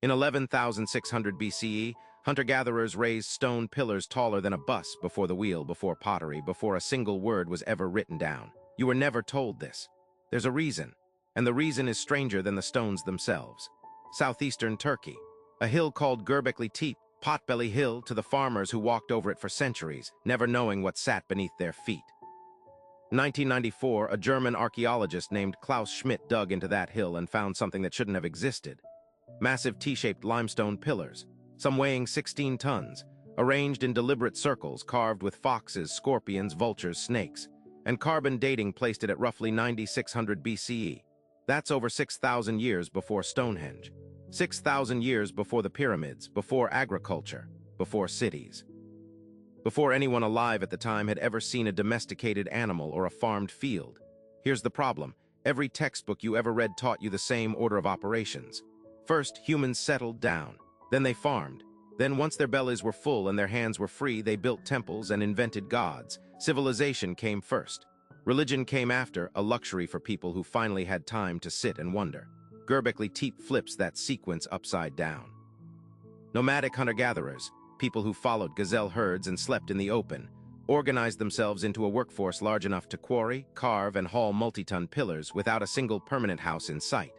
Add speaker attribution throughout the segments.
Speaker 1: In 11,600 BCE, hunter-gatherers raised stone pillars taller than a bus before the wheel, before pottery, before a single word was ever written down. You were never told this. There's a reason, and the reason is stranger than the stones themselves. Southeastern Turkey, a hill called Göbekli Tepe, Potbelly Hill, to the farmers who walked over it for centuries, never knowing what sat beneath their feet. In 1994, a German archaeologist named Klaus Schmidt dug into that hill and found something that shouldn't have existed. Massive T-shaped limestone pillars, some weighing 16 tons, arranged in deliberate circles carved with foxes, scorpions, vultures, snakes, and carbon dating placed it at roughly 9600 BCE. That's over 6,000 years before Stonehenge, 6,000 years before the pyramids, before agriculture, before cities. Before anyone alive at the time had ever seen a domesticated animal or a farmed field. Here's the problem. Every textbook you ever read taught you the same order of operations. First, humans settled down. Then they farmed. Then, once their bellies were full and their hands were free, they built temples and invented gods. Civilization came first. Religion came after, a luxury for people who finally had time to sit and wonder. Göbekli Tepe flips that sequence upside down. Nomadic hunter-gatherers, people who followed gazelle herds and slept in the open, organized themselves into a workforce large enough to quarry, carve, and haul multi-ton pillars without a single permanent house in sight.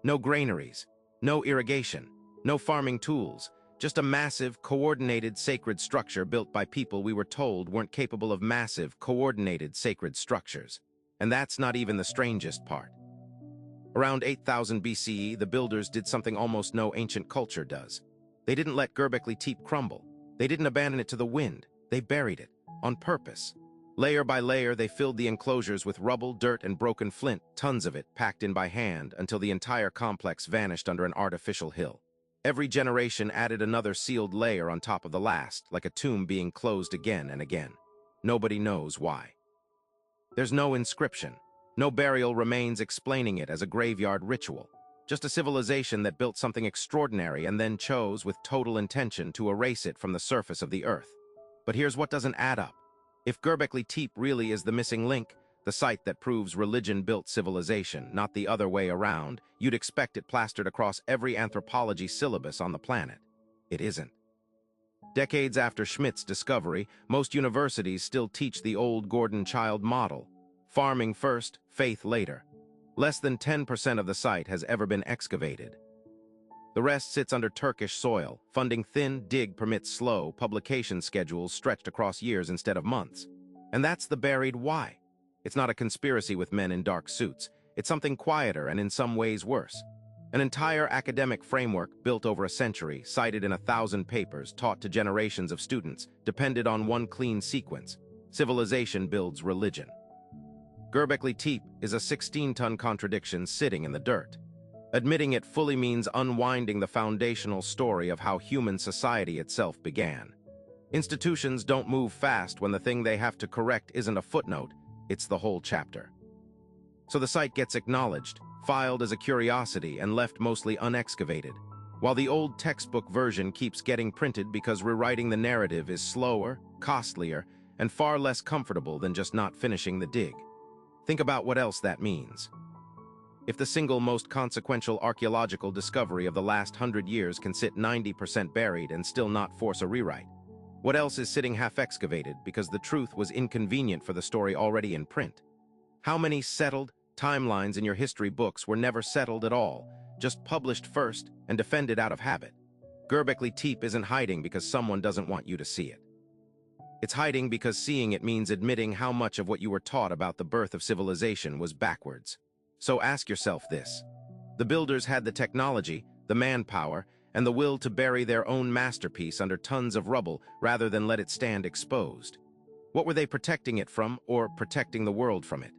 Speaker 1: No granaries, no irrigation, no farming tools, just a massive, coordinated, sacred structure built by people we were told weren't capable of massive, coordinated, sacred structures. And that's not even the strangest part. Around 8000 BCE, the builders did something almost no ancient culture does. They didn't let Göbekli Tepe crumble. They didn't abandon it to the wind. They buried it, on purpose. Layer by layer, they filled the enclosures with rubble, dirt, and broken flint, tons of it packed in by hand, until the entire complex vanished under an artificial hill. Every generation added another sealed layer on top of the last, like a tomb being closed again and again. Nobody knows why. There's no inscription, no burial remains explaining it as a graveyard ritual. Just a civilization that built something extraordinary and then chose, with total intention, to erase it from the surface of the earth. But here's what doesn't add up. If Göbekli Tepe really is the missing link, the site that proves religion built civilization, not the other way around, you'd expect it plastered across every anthropology syllabus on the planet. It isn't. Decades after Schmidt's discovery, most universities still teach the old Gordon Child model. Farming first, faith later. Less than 10% of the site has ever been excavated. The rest sits under Turkish soil. Funding thin, dig permits slow, publication schedules stretched across years instead of months. And that's the buried why. It's not a conspiracy with men in dark suits. It's something quieter and in some ways worse. An entire academic framework built over a century, cited in 1,000 papers, taught to generations of students, depended on one clean sequence. Civilization builds religion. Göbekli Tepe is a 16-ton contradiction sitting in the dirt. Admitting it fully means unwinding the foundational story of how human society itself began. Institutions don't move fast when the thing they have to correct isn't a footnote, it's the whole chapter. So the site gets acknowledged, filed as a curiosity, and left mostly unexcavated, while the old textbook version keeps getting printed because rewriting the narrative is slower, costlier, and far less comfortable than just not finishing the dig. Think about what else that means. If the single most consequential archaeological discovery of the last 100 years can sit 90% buried and still not force a rewrite, what else is sitting half-excavated because the truth was inconvenient for the story already in print? How many settled timelines in your history books were never settled at all, just published first and defended out of habit? Göbekli Tepe isn't hiding because someone doesn't want you to see it. It's hiding because seeing it means admitting how much of what you were taught about the birth of civilization was backwards. So ask yourself this. The builders had the technology, the manpower, and the will to bury their own masterpiece under tons of rubble rather than let it stand exposed. What were they protecting it from, or protecting the world from it?